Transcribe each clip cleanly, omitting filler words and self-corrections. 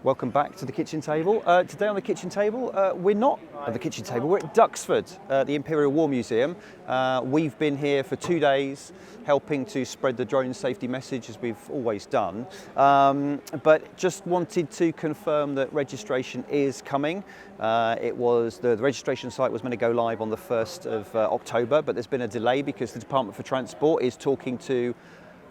Welcome back to the kitchen table. Today on the kitchen table, we're not at the kitchen table, we're at Duxford, the Imperial War Museum. We've been here for 2 days helping to spread the drone safety message as we've always done. But just wanted to confirm that registration is coming. The registration site was meant to go live on the 1st of October, but there's been a delay because the Department for Transport is talking to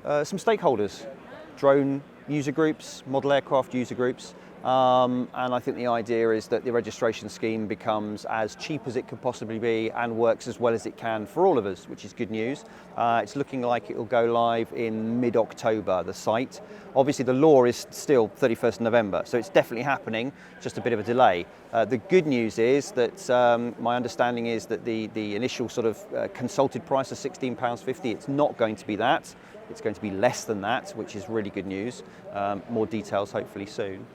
some stakeholders, drone user groups, model aircraft user groups, and I think the idea is that the registration scheme becomes as cheap as it could possibly be and works as well as it can for all of us, which is good news. It's looking like it will go live in mid-October, the site. Obviously the law is still 31st of November, so it's definitely happening, just a bit of a delay. The good news is that my understanding is that the initial sort of consulted price of £16.50, it's not going to be that. It's going to be less than that, which is really good news. More details hopefully soon.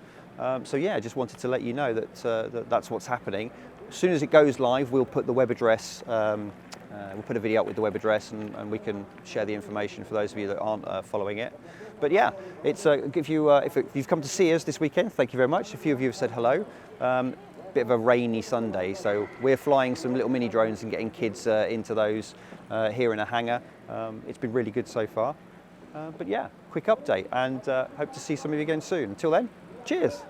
So yeah, just wanted to let you know that that's what's happening. As soon as it goes live, we'll put the web address, we'll put a video up with the web address and we can share the information for those of you that aren't following it. But yeah, it's if you've come to see us this weekend, thank you very much. A few of you have said hello. Bit of a rainy Sunday, so we're flying some little mini drones and getting kids into those here in a hangar. It's been really good so far. But yeah, quick update and hope to see some of you again soon. Until then, cheers.